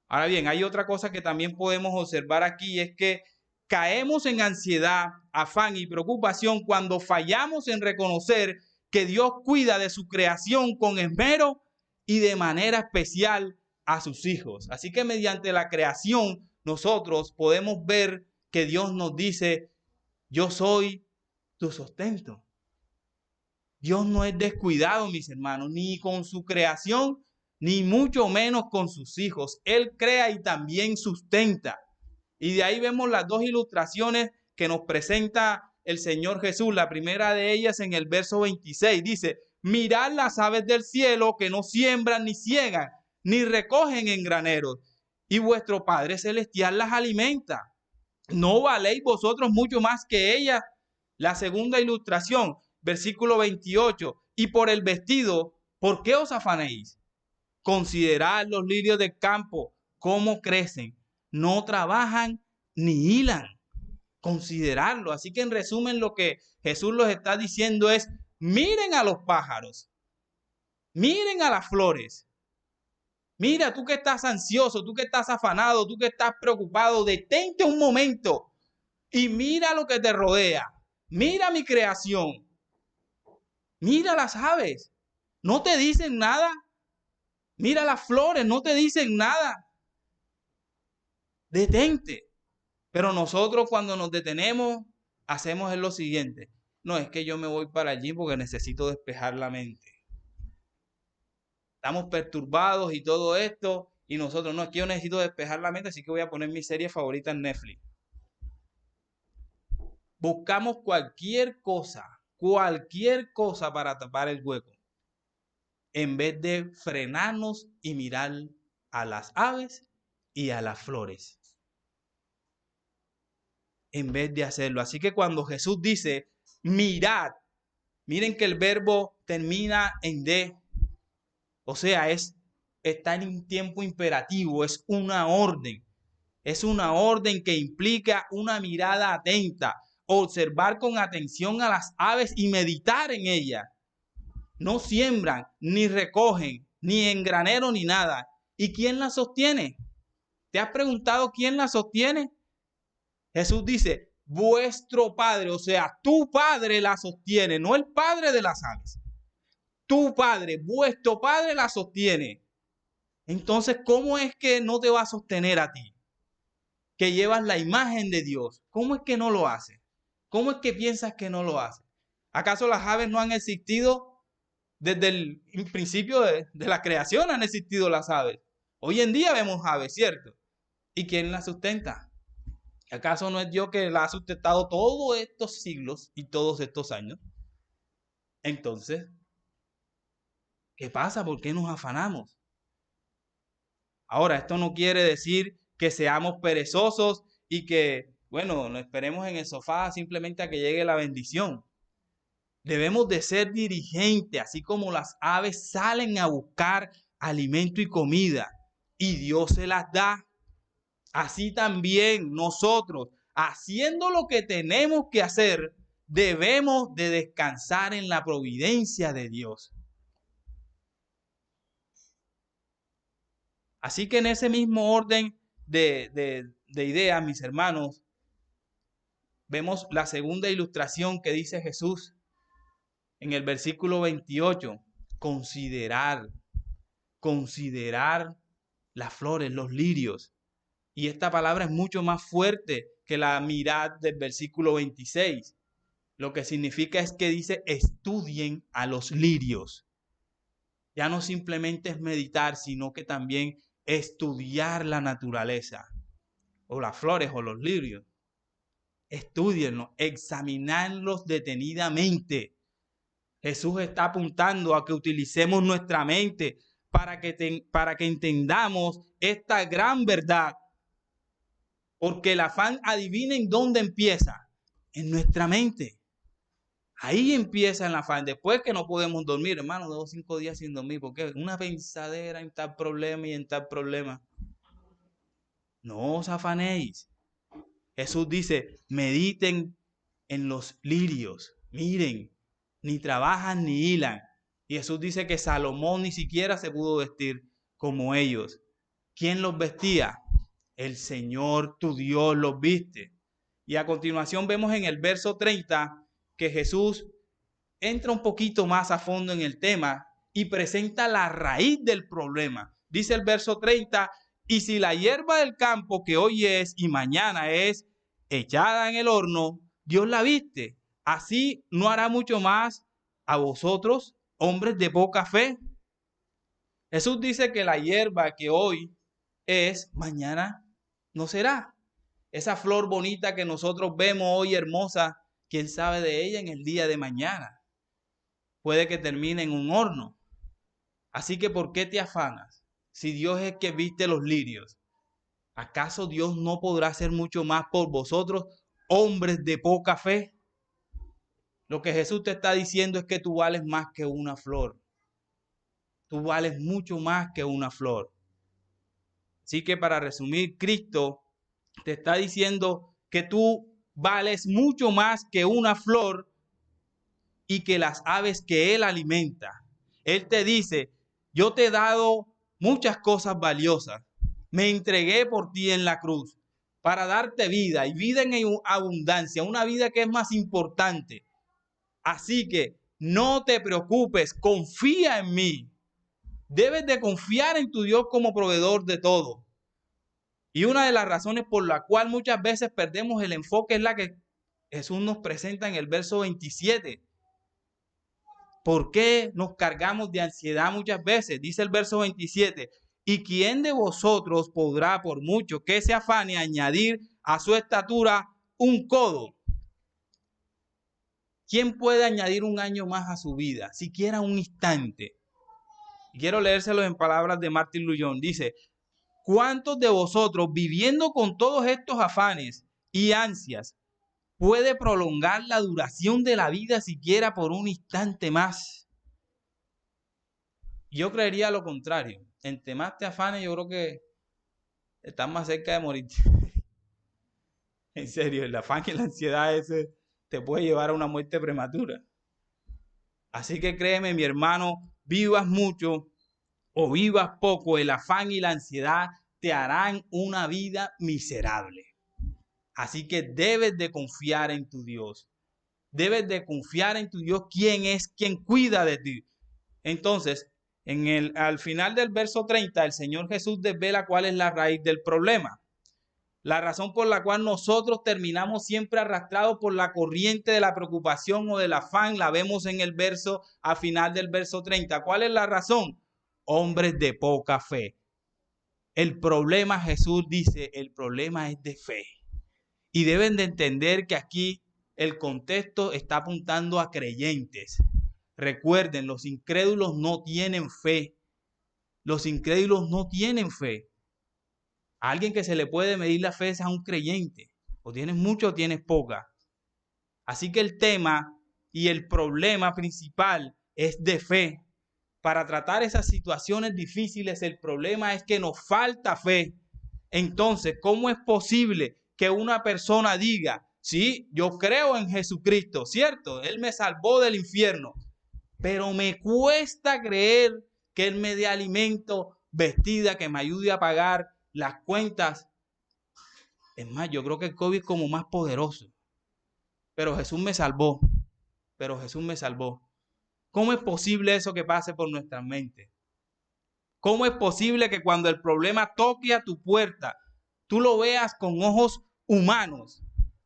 Ahora bien, hay otra cosa que también podemos observar aquí, es que caemos en ansiedad, afán y preocupación cuando fallamos en reconocer que Dios cuida de su creación con esmero y de manera especial a sus hijos. Así que mediante la creación nosotros podemos ver que Dios nos dice, yo soy tu sustento. Dios no es descuidado, mis hermanos, ni con su creación, ni mucho menos con sus hijos. Él crea y también sustenta. Y de ahí vemos las dos ilustraciones que nos presenta el Señor Jesús. La primera de ellas en el verso 26 dice, mirad las aves del cielo que no siembran ni ciegan, ni recogen en graneros, y vuestro Padre Celestial las alimenta. ¿No valéis vosotros mucho más que ellas? La segunda ilustración, versículo 28, y por el vestido, ¿por qué os afanéis? Considerad los lirios del campo, cómo crecen, no trabajan ni hilan. Considerarlo. Así que en resumen lo que Jesús los está diciendo es, miren a los pájaros, miren a las flores. Mira, tú que estás ansioso, tú que estás afanado, tú que estás preocupado, detente un momento y mira lo que te rodea. Mira mi creación. Mira las aves. No te dicen nada. Mira las flores, no te dicen nada. Detente. Pero nosotros cuando nos detenemos, hacemos lo siguiente. No, es que yo me voy para allí porque necesito despejar la mente. Estamos perturbados y todo esto. Y nosotros, no, es que yo necesito despejar la mente, así que voy a poner mi serie favorita en Netflix. Buscamos cualquier cosa para tapar el hueco, en vez de frenarnos y mirar a las aves y a las flores. En vez de hacerlo. Así que cuando Jesús dice, mirad, miren que el verbo termina en de. O sea, está en un tiempo imperativo, es una orden. Es una orden que implica una mirada atenta, observar con atención a las aves y meditar en ellas. No siembran, ni recogen, ni en granero, ni nada. ¿Y quién las sostiene? ¿Te has preguntado quién las sostiene? Jesús dice, vuestro Padre, o sea, tu Padre la sostiene, no el Padre de las aves. Tu Padre, vuestro Padre la sostiene. Entonces, ¿cómo es que no te va a sostener a ti? Que llevas la imagen de Dios. ¿Cómo es que no lo hace? ¿Cómo es que piensas que no lo hace? ¿Acaso las aves no han existido desde el principio de la creación? Han existido las aves. Hoy en día vemos aves, ¿cierto? ¿Y quién las sustenta? ¿Acaso no es Dios que la ha sustentado todos estos siglos y todos estos años? Entonces, ¿qué pasa? ¿Por qué nos afanamos? Ahora, esto no quiere decir que seamos perezosos y que, bueno, nos esperemos en el sofá simplemente a que llegue la bendición. Debemos de ser diligentes, así como las aves salen a buscar alimento y comida y Dios se las da. Así también nosotros, haciendo lo que tenemos que hacer, debemos de descansar en la providencia de Dios. Así que en ese mismo orden de ideas, mis hermanos, vemos la segunda ilustración que dice Jesús en el versículo 28. Considerar considerar las flores, los lirios. Y esta palabra es mucho más fuerte que la mirad del versículo 26. Lo que significa es que dice, estudien a los lirios. Ya no simplemente es meditar, sino que también estudiar la naturaleza, o las flores o los lirios. Estudienlos, examinarlos detenidamente. Jesús está apuntando a que utilicemos nuestra mente para que entendamos esta gran verdad. Porque el afán, adivinen dónde empieza, en nuestra mente. Ahí empieza el afán. Después que no podemos dormir, hermano, 2 o 5 días sin dormir, porque una pensadera en tal problema y en tal problema. No os afanéis. Jesús dice, mediten en los lirios. Miren, ni trabajan ni hilan. Y Jesús dice que Salomón ni siquiera se pudo vestir como ellos. ¿Quién los vestía? El Señor tu Dios los viste. Y a continuación vemos en el verso 30 que Jesús entra un poquito más a fondo en el tema y presenta la raíz del problema. Dice el verso 30, y si la hierba del campo que hoy es y mañana es echada en el horno, Dios la viste. Así no hará mucho más a vosotros, hombres de poca fe. Jesús dice que la hierba que hoy es, mañana no será. Esa flor bonita que nosotros vemos hoy hermosa, ¿quién sabe de ella en el día de mañana? Puede que termine en un horno. Así que ¿por qué te afanas? Si Dios es que viste los lirios, ¿acaso Dios no podrá hacer mucho más por vosotros, hombres de poca fe? Lo que Jesús te está diciendo es que tú vales más que una flor. Tú vales mucho más que una flor. Así que para resumir, Cristo te está diciendo que tú vales mucho más que una flor y que las aves que Él alimenta. Él te dice, yo te he dado muchas cosas valiosas. Me entregué por ti en la cruz para darte vida y vida en abundancia, una vida que es más importante. Así que no te preocupes, confía en mí. Debes de confiar en tu Dios como proveedor de todo. Y una de las razones por la cual muchas veces perdemos el enfoque es la que Jesús nos presenta en el verso 27. ¿Por qué nos cargamos de ansiedad muchas veces? Dice el verso 27. ¿Y quién de vosotros podrá, por mucho que se afane, añadir a su estatura un codo? ¿Quién puede añadir un año más a su vida? Siquiera un instante. Y quiero leérselo en palabras de Martin Luther. Dice, ¿cuántos de vosotros, viviendo con todos estos afanes y ansias, puede prolongar la duración de la vida siquiera por un instante más? Yo creería lo contrario. Entre más te afanes, yo creo que estás más cerca de morir. En serio, el afán y la ansiedad ese te puede llevar a una muerte prematura. Así que créeme, mi hermano, vivas mucho o vivas poco, el afán y la ansiedad te harán una vida miserable. Así que debes de confiar en tu Dios. Debes de confiar en tu Dios, quien es quien cuida de ti. Entonces, al final del verso 30, el Señor Jesús desvela cuál es la raíz del problema. La razón por la cual nosotros terminamos siempre arrastrados por la corriente de la preocupación o del afán, la vemos en el verso, al final del verso 30. ¿Cuál es la razón? Hombres de poca fe. El problema, Jesús dice, el problema es de fe. Y deben de entender que aquí el contexto está apuntando a creyentes. Recuerden, los incrédulos no tienen fe. Los incrédulos no tienen fe. A alguien que se le puede medir la fe es a un creyente. O tienes mucho o tienes poca. Así que el tema y el problema principal es de fe. Para tratar esas situaciones difíciles, el problema es que nos falta fe. Entonces, ¿cómo es posible que una persona diga, sí, yo creo en Jesucristo, cierto, Él me salvó del infierno, pero me cuesta creer que Él me dé alimento, vestida, que me ayude a pagar las cuentas? Es más, yo creo que el COVID es como más poderoso. Pero Jesús me salvó. ¿Cómo es posible eso que pase por nuestra mente? ¿Cómo es posible que cuando el problema toque a tu puerta, tú lo veas con ojos humanos,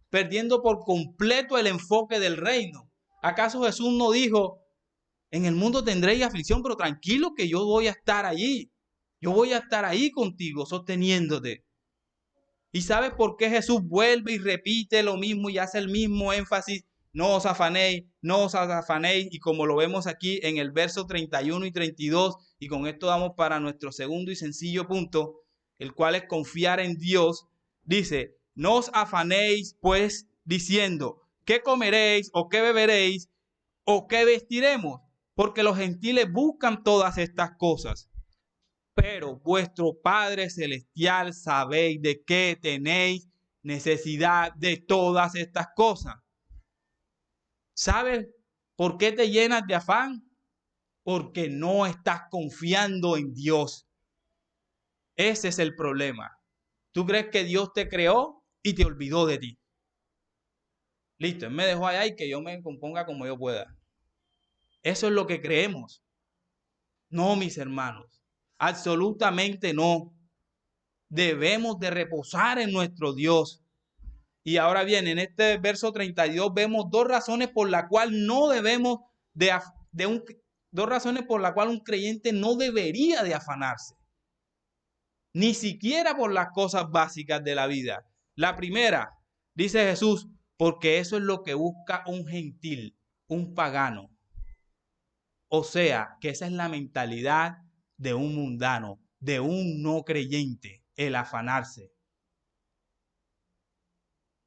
perdiendo por completo el enfoque del reino? ¿Acaso Jesús no dijo, en el mundo tendréis aflicción, pero tranquilo que yo voy a estar allí? Yo voy a estar ahí contigo, sosteniéndote. ¿Y sabes por qué Jesús vuelve y repite lo mismo y hace el mismo énfasis? No os afanéis, no os afanéis. Y como lo vemos aquí en el verso 31 y 32, y con esto damos para nuestro segundo y sencillo punto, el cual es confiar en Dios, dice, no os afanéis pues diciendo, ¿qué comeréis o qué beberéis o qué vestiremos? Porque los gentiles buscan todas estas cosas. Pero vuestro Padre Celestial sabéis de qué tenéis necesidad de todas estas cosas. ¿Sabes por qué te llenas de afán? Porque no estás confiando en Dios. Ese es el problema. Tú crees que Dios te creó y te olvidó de ti. Listo, Él me dejó allá y que yo me componga como yo pueda. Eso es lo que creemos. No, mis hermanos, absolutamente no. Debemos de reposar en nuestro Dios. Y ahora bien, en este verso 32 vemos dos razones por las cuales no debemos dos razones por las cuales un creyente no debería de afanarse. Ni siquiera por las cosas básicas de la vida. La primera, dice Jesús, porque eso es lo que busca un gentil, un pagano. O sea, que esa es la mentalidad de un mundano, de un no creyente, el afanarse.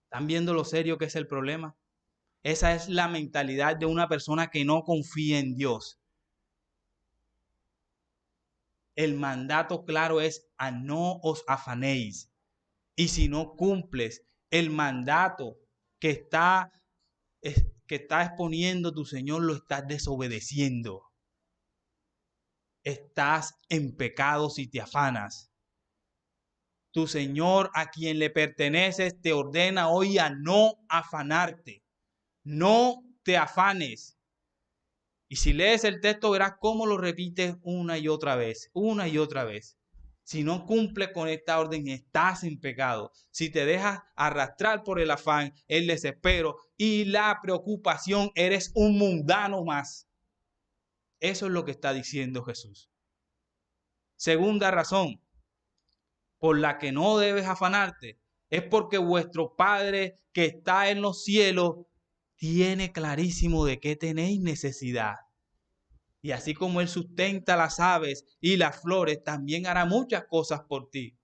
¿Están viendo lo serio que es el problema? Esa es la mentalidad de una persona que no confía en Dios. El mandato claro es a no os afanéis. Y si no cumples el mandato que está exponiendo tu Señor, lo estás desobedeciendo. Estás en pecado si te afanas. Tu Señor, a quien le perteneces, te ordena hoy a no afanarte. No te afanes. Y si lees el texto, verás cómo lo repites una y otra vez, una y otra vez. Si no cumples con esta orden, estás en pecado. Si te dejas arrastrar por el afán, el desespero y la preocupación, eres un mundano más. Eso es lo que está diciendo Jesús. Segunda razón por la que no debes afanarte es porque vuestro Padre que está en los cielos tiene clarísimo de qué tenéis necesidad. Y así como Él sustenta las aves y las flores, también hará muchas cosas por ti.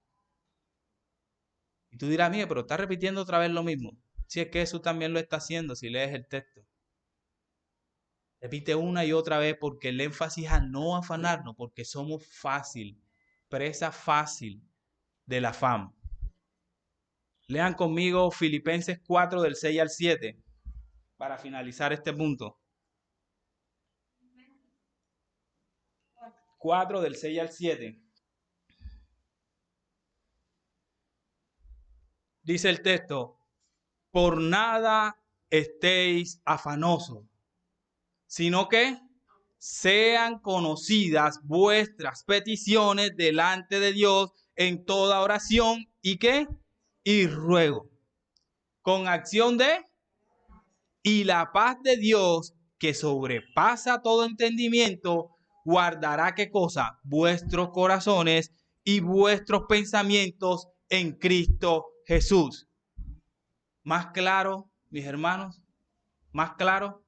Y tú dirás, mire, pero está repitiendo otra vez lo mismo. Si es que Jesús también lo está haciendo, si lees el texto. Repite una y otra vez porque el énfasis a no afanarnos, porque somos presa fácil del afán. Lean conmigo Filipenses 4 del 6 al 7 para finalizar este punto. 4 del 6 al 7. Dice el texto, por nada estéis afanosos, sino que sean conocidas vuestras peticiones delante de Dios en toda oración y ¿qué? Y ruego. Con acción de y la paz de Dios que sobrepasa todo entendimiento, guardará ¿qué cosa? Vuestros corazones y vuestros pensamientos en Cristo Jesús. ¿Más claro, mis hermanos? ¿Más claro?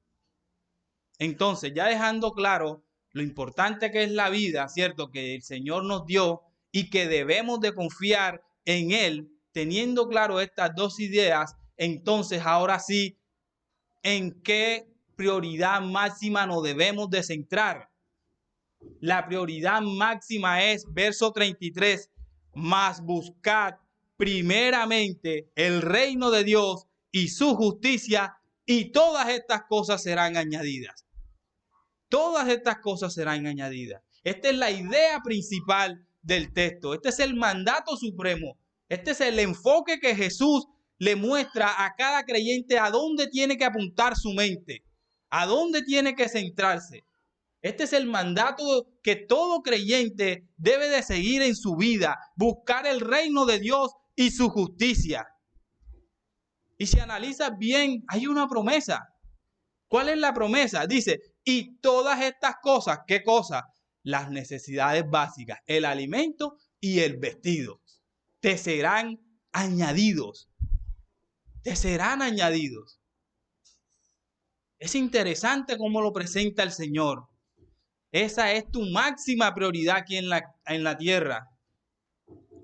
Entonces, ya dejando claro lo importante que es la vida, ¿cierto? Que el Señor nos dio y que debemos de confiar en Él, teniendo claro estas dos ideas, entonces ahora sí, ¿en qué prioridad máxima nos debemos de centrar? La prioridad máxima es, verso 33, mas buscad primeramente el reino de Dios y su justicia, y todas estas cosas serán añadidas. Todas estas cosas serán añadidas. Esta es la idea principal del texto. Este es el mandato supremo. Este es el enfoque que Jesús le muestra a cada creyente a dónde tiene que apuntar su mente, a dónde tiene que centrarse. Este es el mandato que todo creyente debe de seguir en su vida, buscar el reino de Dios y su justicia. Y si analizas bien, hay una promesa. ¿Cuál es la promesa? Dice, y todas estas cosas, ¿qué cosas? Las necesidades básicas, el alimento y el vestido, te serán añadidos. Te serán añadidos. Es interesante cómo lo presenta el Señor. Esa es tu máxima prioridad aquí en la tierra.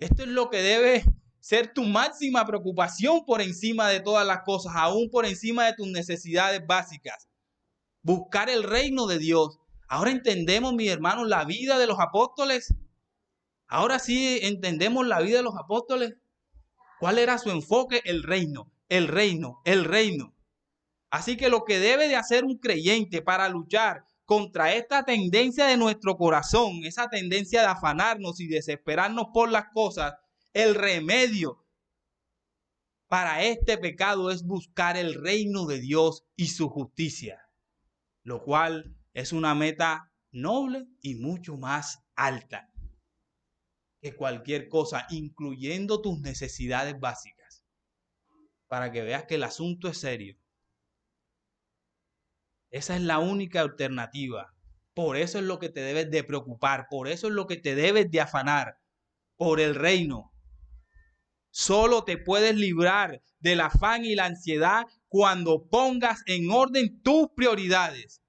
Esto es lo que debe ser tu máxima preocupación por encima de todas las cosas, aún por encima de tus necesidades básicas. Buscar el reino de Dios. Ahora entendemos, mis hermanos, la vida de los apóstoles. Ahora sí entendemos la vida de los apóstoles. ¿Cuál era su enfoque? El reino, el reino, el reino. Así que lo que debe de hacer un creyente para luchar contra esta tendencia de nuestro corazón, esa tendencia de afanarnos y desesperarnos por las cosas, el remedio para este pecado es buscar el reino de Dios y su justicia, lo cual es una meta noble y mucho más alta que cualquier cosa, incluyendo tus necesidades básicas, para que veas que el asunto es serio. Esa es la única alternativa. Por eso es lo que te debes de preocupar, por eso es lo que te debes de afanar, por el reino. Solo te puedes librar del afán y la ansiedad cuando pongas en orden tus prioridades.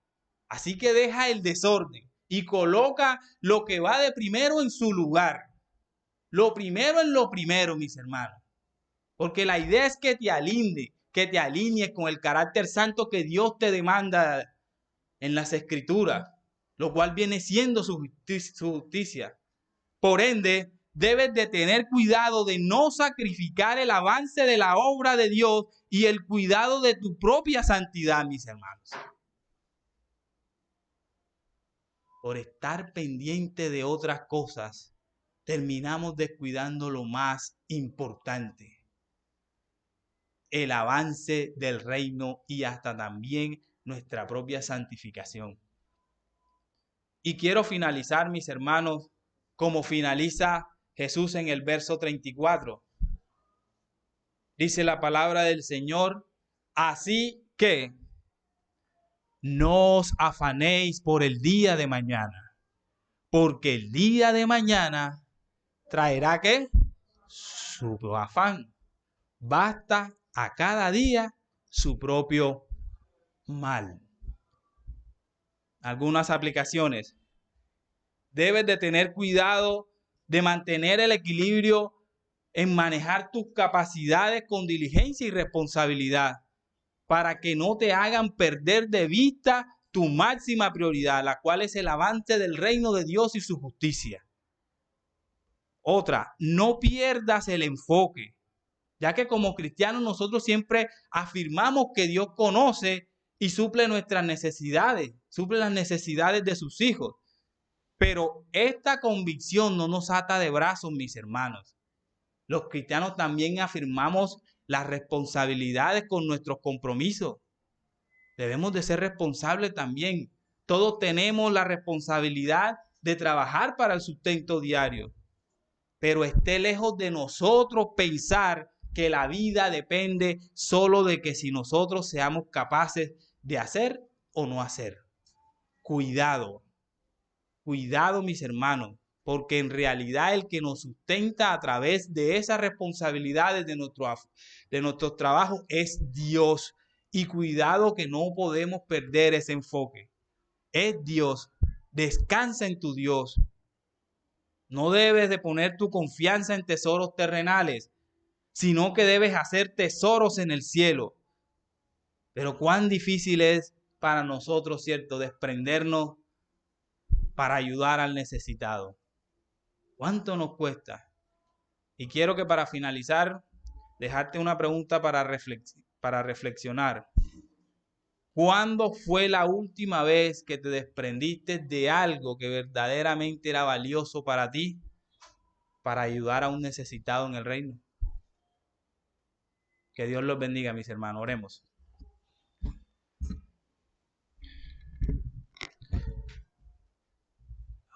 Así que deja el desorden y coloca lo que va de primero en su lugar. Lo primero es lo primero, mis hermanos. Porque la idea es que te alinees con el carácter santo que Dios te demanda en las Escrituras, lo cual viene siendo su justicia. Por ende, debes de tener cuidado de no sacrificar el avance de la obra de Dios y el cuidado de tu propia santidad, mis hermanos. Por estar pendiente de otras cosas, terminamos descuidando lo más importante, el avance del reino y hasta también nuestra propia santificación. Y quiero finalizar, mis hermanos, como finaliza Jesús en el verso 34. Dice la palabra del Señor, así que no os afanéis por el día de mañana, porque el día de mañana traerá ¿qué? Su afán. Basta a cada día su propio mal. Algunas aplicaciones. Debes de tener cuidado de mantener el equilibrio en manejar tus capacidades con diligencia y responsabilidad para que no te hagan perder de vista tu máxima prioridad, la cual es el avance del reino de Dios y su justicia. Otra, no pierdas el enfoque, ya que como cristianos nosotros siempre afirmamos que Dios conoce y suple nuestras necesidades, suple las necesidades de sus hijos. Pero esta convicción no nos ata de brazos, mis hermanos. Los cristianos también afirmamos las responsabilidades con nuestros compromisos. Debemos de ser responsables también. Todos tenemos la responsabilidad de trabajar para el sustento diario. Pero esté lejos de nosotros pensar que la vida depende solo de que si nosotros seamos capaces de hacer o no hacer. Cuidado. Cuidado, mis hermanos, porque en realidad el que nos sustenta a través de esas responsabilidades de nuestros trabajos es Dios. Y cuidado que no podemos perder ese enfoque. Es Dios. Descansa en tu Dios. No debes de poner tu confianza en tesoros terrenales, sino que debes hacer tesoros en el cielo. Pero cuán difícil es para nosotros, ¿cierto?, desprendernos para ayudar al necesitado. ¿Cuánto nos cuesta? Y quiero que para finalizar, dejarte una pregunta para reflexionar. ¿Cuándo fue la última vez que te desprendiste de algo que verdaderamente era valioso para ti para ayudar a un necesitado en el reino? Que Dios los bendiga, mis hermanos. Oremos.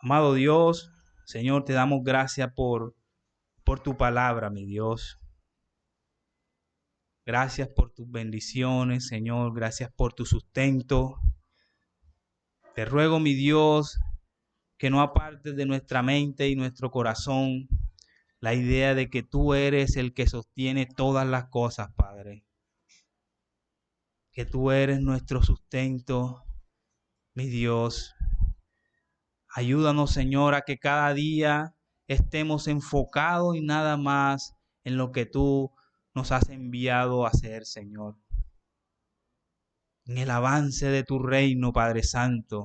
Amado Dios, Señor, te damos gracias por tu palabra, mi Dios. Gracias por tus bendiciones, Señor. Gracias por tu sustento. Te ruego, mi Dios, que no apartes de nuestra mente y nuestro corazón la idea de que tú eres el que sostiene todas las cosas, Padre. Que tú eres nuestro sustento, mi Dios. Ayúdanos, Señor, a que cada día estemos enfocados y nada más en lo que tú nos has enviado a hacer, Señor. En el avance de tu reino, Padre Santo.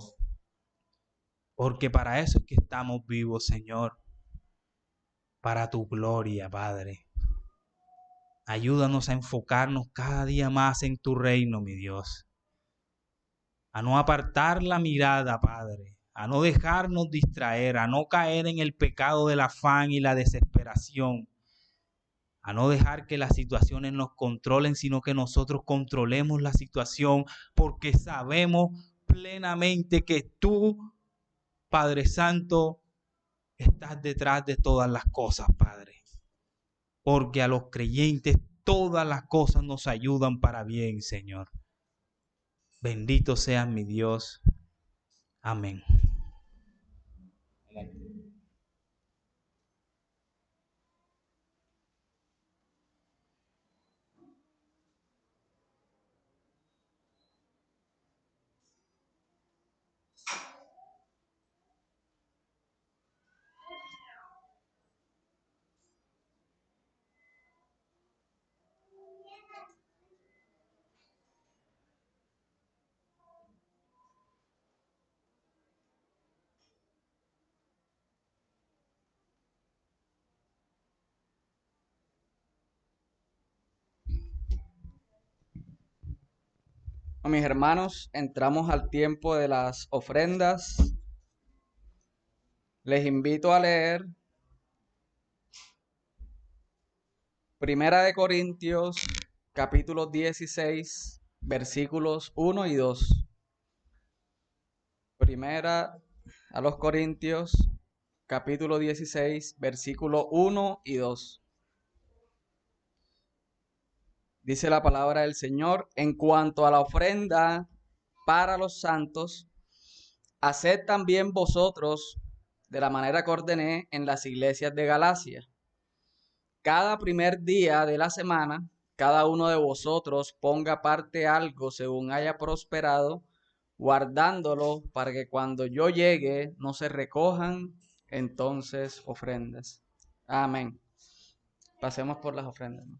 Porque para eso es que estamos vivos, Señor. Para tu gloria, Padre. Ayúdanos a enfocarnos cada día más en tu reino, mi Dios. A no apartar la mirada, Padre. A no dejarnos distraer, a no caer en el pecado del afán y la desesperación. A no dejar que las situaciones nos controlen, sino que nosotros controlemos la situación, porque sabemos plenamente que tú, Padre Santo, estás detrás de todas las cosas, Padre. Porque a los creyentes todas las cosas nos ayudan para bien, Señor. Bendito seas mi Dios. Amén. Mis hermanos, entramos al tiempo de las ofrendas. Les invito a leer Primera de Corintios, capítulo 16, versículos 1 y 2. Primera a los Corintios, capítulo 16, versículo 1 y 2. Dice la palabra del Señor: en cuanto a la ofrenda para los santos, haced también vosotros de la manera que ordené en las iglesias de Galacia. Cada primer día de la semana, cada uno de vosotros ponga aparte algo según haya prosperado, guardándolo para que cuando yo llegue no se recojan entonces ofrendas. Amén. Pasemos por las ofrendas, ¿no?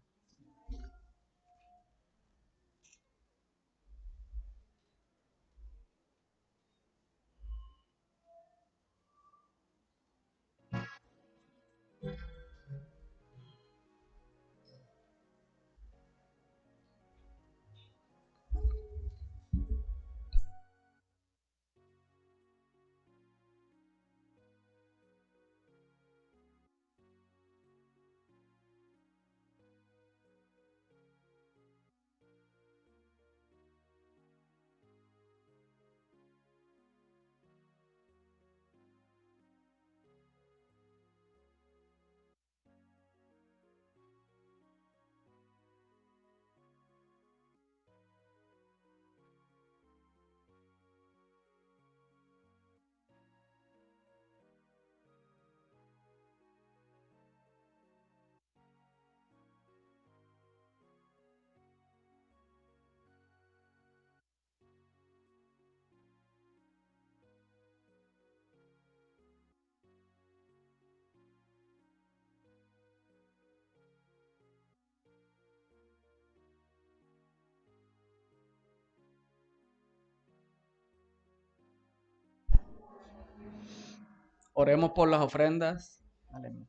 Oremos por las ofrendas. Aleluya.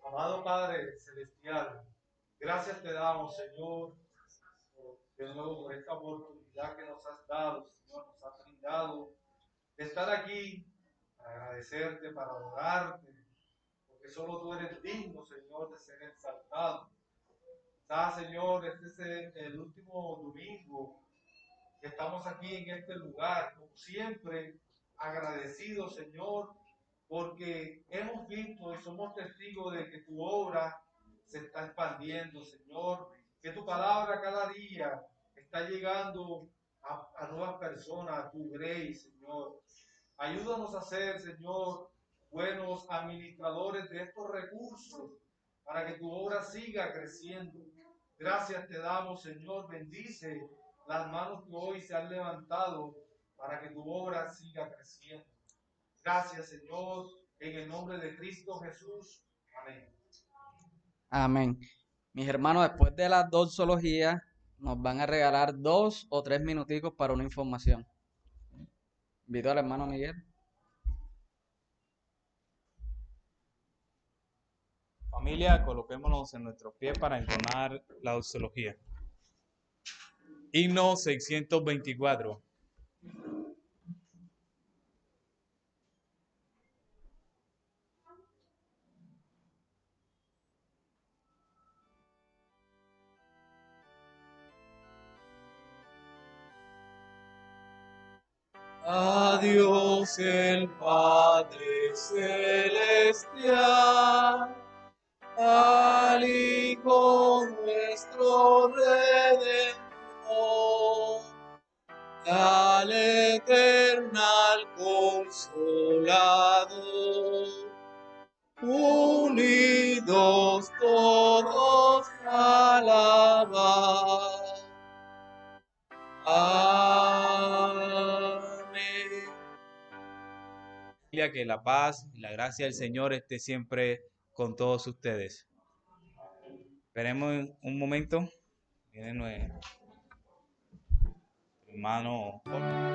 Amado Padre Celestial, gracias te damos, Señor, de nuevo por esta oportunidad que nos has dado, Señor, nos has brindado de estar aquí para agradecerte, para adorarte, porque solo tú eres digno, Señor, de ser exaltado. Quizás, Señor, este es el último domingo que estamos aquí en este lugar, como siempre, agradecidos, Señor, porque hemos visto y somos testigos de que tu obra se está expandiendo, Señor, que tu palabra cada día está llegando a nuevas personas, a tu grace, Señor. Ayúdanos a ser, Señor, buenos administradores de estos recursos para que tu obra siga creciendo. Gracias te damos, Señor. Bendice las manos que hoy se han levantado para que tu obra siga creciendo. Gracias, Señor, en el nombre de Cristo Jesús. Amén. Amén. Mis hermanos, después de las doxologías, nos van a regalar 2 o 3 minuticos para una información. Invito al hermano Miguel. Familia, coloquémonos en nuestros pies para entonar la doxología. Himno 624. A Dios el Padre Celestial, al Hijo nuestro Redentor, al eternal Consolador, unidos todos a alabar. Amén. Que la paz y la gracia del Señor esté siempre con todos ustedes. Esperemos un momento. Viene nuestro hermano Jorge.